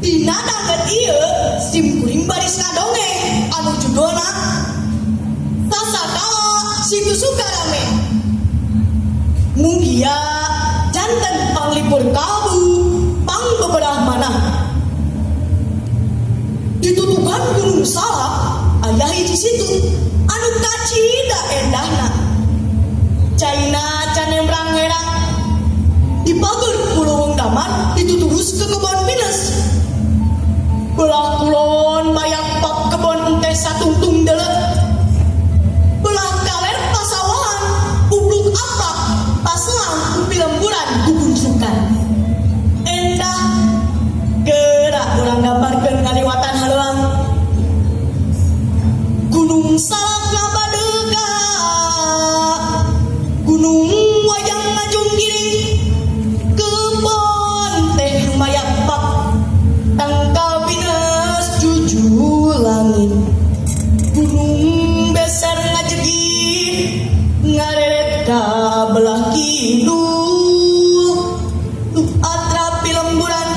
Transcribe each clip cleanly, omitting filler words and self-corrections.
Dina danget ieu sim kuring baris ngadongeng anu judulna Sasakawa Situ Sukarame. Mugia janten panglipur kalbu pang beberah mana. Ditutukan Gunung Salak aya hiji situ anu kacida endahna. Caina can emrang-erang di pager Pulau Daman ditutulus ke kebon minus. Belah kulon bayak pak kebon ente satungtung delet. Belah kaler pasawahan ubluk apak paselang upi lemburan gugun sukan. Endah gerak urang gambarkeun ngaliwatan haluang. Gunung Salak ngabadega, gunung wayang ngajung giring, kebon teh mayak pak, tangkal pinus juju langit. Gunung beser ngajegi, ngareret ka belah kidul, tuh atrapi lemburan,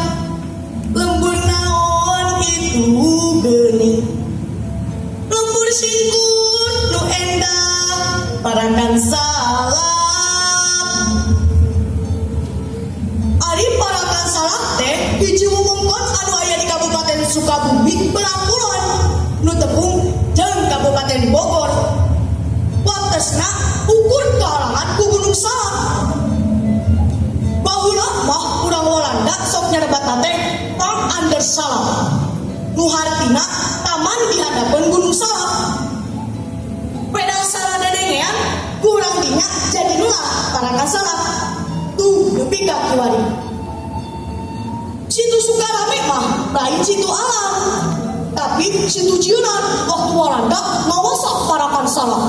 lembur naon itu geuning. Lembur singkur nu endah parakan salak. Ari parakan salak teh hiji wewengkon anu aya di Kabupaten Sukabumi belah kulon nu tepung jeung Kabupaten Bogor. Watesna ukur kahalangan ku Gunung Salak. Baheula mah urang Walanda sok nyarebatna teh Park Under Salak. Nu hartina taman di hadapan Gunung Salak. Pedang salah dedengean kurang dinya jadi nulah parakan salak. Tuh nepi ka kiwari. Situ Sukarame mah lain situ alam, tapi situ jieunan waktu Walanda ngawasak parakan salak.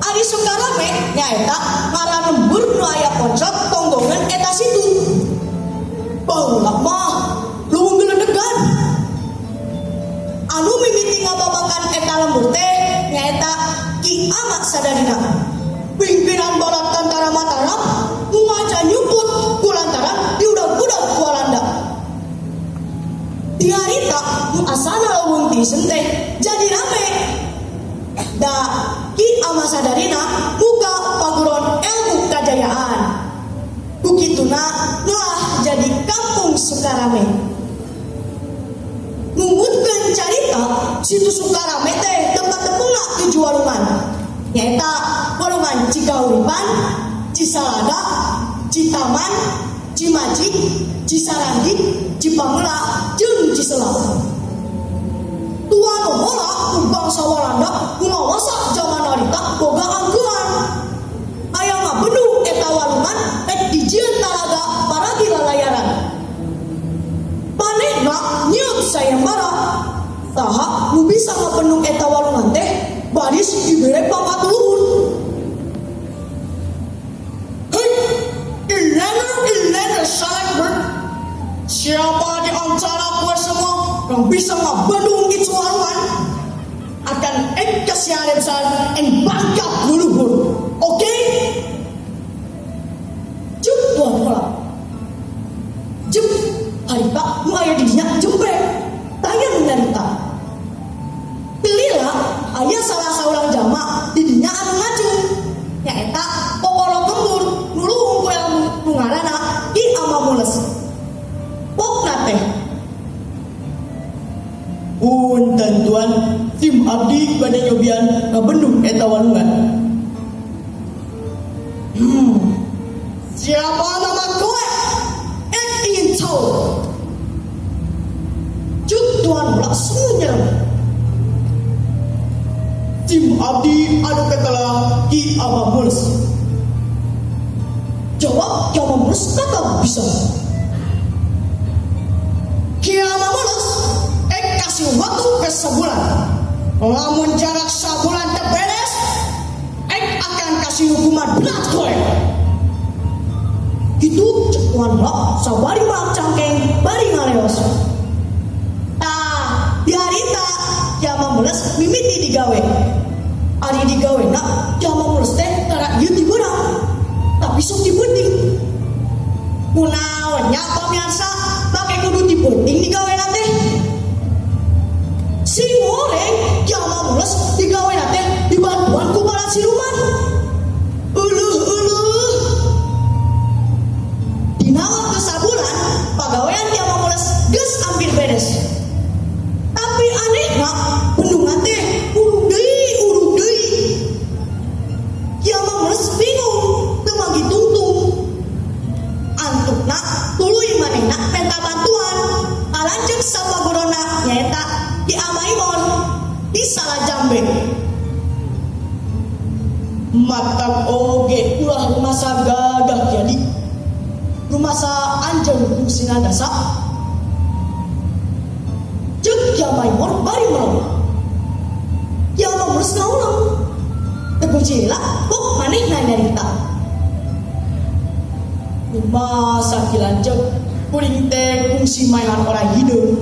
Ari Sukarame nyaeta ngaran lembur nu aya pojok tonggongan eta situ. Baheula mah luwung geledegan. Anu mimiti ngababakan eta lembur teh nyaeta Ki Ahmad Sadarina, pimpinan barat tentara Mataram nu ngaca nyuput kulantaran diudag-udag ku Walanda. Di harita nu asana leuweung tisen teh jadi rame. Da Ki Ahmad Sadarina buka paguron ilmu kajayaan. Bukituna telah jadi Kampung Sukarame. Ngungutkeun carita situ Sukarame teh tempat tepungna tujuh walungan. Nyaeta walungan Cikauripan, Cisalaga, Citaman, Cimaji, Cisarandi, Cipameula, jeung Ciselang. Tua nu heula ku bangsa Walanda ngawasak jaman harita boga angkeuan. Aya ngabendung eta walungan dijieun talaga paragi lalayaran. Manehna nyieun sayembara. Saha nu bisa ngabendung eta walungan teh baris dibere pangkat luhur. Ilena Salakberg. Siapa di antara gue semua yang bisa ngabendung itu walungan akan kasih besar and bangkap luhur. Oke? Jem tuan pola. Jem harita nu aya di dinya jembrek. Tayang nyarita. Pilihlah aya salah saurang jama di dinya anu ngajung. Nyaeta Kokolo Gembur nu luhung ku ilmu nu ngaranna Ki Amamules. Pokna teh. Punten tuan, tim abdi bade nyobian ngabendung eta walungan. Siapa nama kowe? Ingin tahu. Cuk tuan langsung nyerang. Tim abdi anu ketelah Ki Amamules. Jawab Ki Amamules kata bisa. Ki Amamules kasih waktu ke sebulan. Lamun jarak sebulan terberes, akan kasih hukuman berat kowe. Itu cekuan lah, sabari maaf cangkeng, bari ngaleos. Di harita Ki Amamules mimiti digawe. Ari digawe nak Ki Amamules teh tara ieu ti beurang, tapi sok dibeuting. Kunaon nya pamirsa, make kudu penting digawe teh. Si goreng kiamah mules digawe teh dibantuan ku bala siluman. Dina waktu sabulan pagawean kiamah mules geus hampir beres. Tapi anehna bendungan teh urug deui. Kiamah mules bingung teu magi tungtung. Antukna tuluy manehna minta bantuan. Alanceuk sapagurona nyaeta Ki Amaimon di Salajambe. Matak oge ulah rumasa gagah jadi rumasa anjeun fungsina dasa. Ceuk Ki Amaimon bari meuleuh. Ki Amaimon geus ngaulang. Teguh cila, kok manehna nyarita. Masa kilanceuk kuring teh fungsi maehan orang hidup.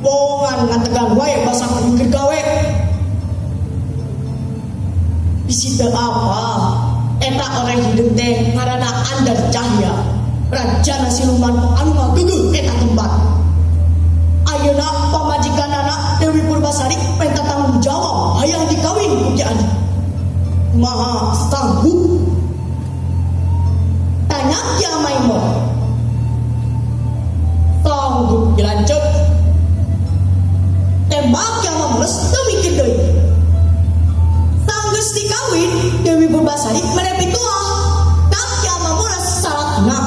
Wongan ngategan wae basa kuring gawe. Bisi teu apa? Eta orang hidup teh ngaranna Andar Cahya. Rajana siluman anu ngageugeuh eta tempat. Ayeuna pamajikanana Dewi Purbasari minta tanggung jawab hayang dikawin ku Ki Adi. Maha sanggup. Tanya Ki Amaimon. Sanggup dilanceuk. Tembak Ki Amaimon mules teu mikir deui. Sanggeus dikawin Dewi Purbasari mere pituah. Tak Ki Amaimon mules salatna.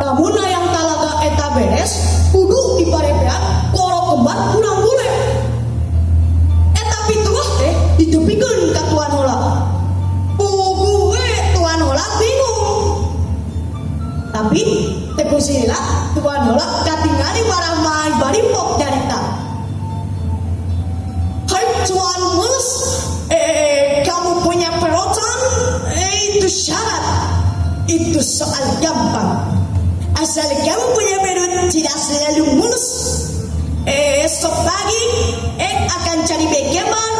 Lamun hayang talaga eta beres kudu diparepean ku oro kembar kurang bule. Eta pituah teh ditepikeun ka tuan heula. Puguwe tuan heula bingung. Tapi teguh sila tuan heula katingali warah mai barimpok nyarita. Hai tuan mules, kamu punya perotan? Itu syarat. Itu soal gampang. Asal kamu punya perut tidak selalu mulus. Esok pagi akan cari bekeman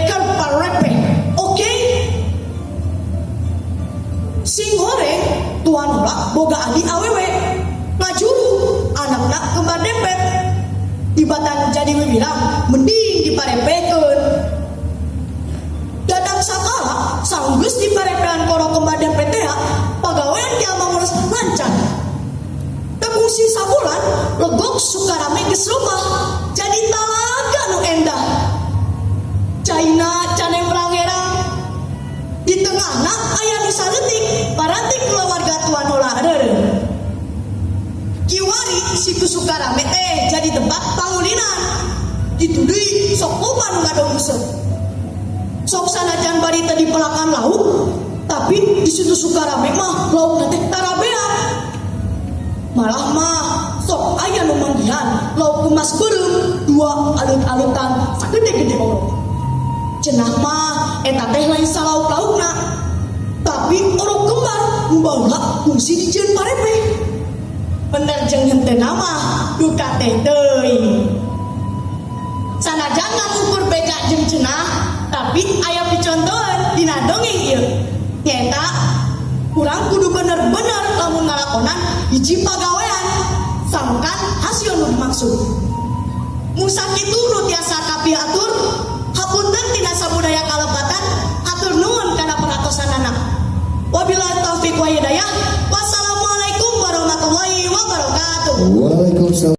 kerparepe. Oke? Sing goreng tuan heula boga adi awewe ngajuru anakna kembar dempet. Tibatan jadi bilang mending diparepekeun. Dadang sakala sanggeus diparepean koro kembar dempet teh pagawean Ki Amaimon mules lancar. Fungsi sabulan legok sukarame geus rumah jadi talaga nu endah. Caina cane melangerang di tengahna aya nu saleutik paranti keluarga tuan heula reureuh. Kiwari situ sukarame teh jadi tempat pangulinan. Kitu deui sok loba nu ngadongseun. Sok sanajan bari teh di pelakan lauk tapi di situ sukarame mah laukna teh tarabean. Malah mah sok aya nu manggihan lauk kumas beureum dua alut-alutan sagede-gede orok. Cenah mah eta teh lain salauk-laukna tapi orok kembar nu baheula fungsi dijieun parepe. Bener jeung henteu mah duka teh teuing. Sanajan ngamukur beda jeung cenah tapi aya picontohan dina dongeng ieu. Nyaeta kurang kudu bener-bener lamun ngalakonan hiji pagawean sangkan hasil nu dimaksud. Musa kitu nu tiasa kapiatur hapunten tina sabudaya kalepatan hatur nuhun kana peratosanana. Wabillahi taufiq wa hidayah. Wassalamualaikum warahmatullahi wabarakatuh. Waalaikumsalam.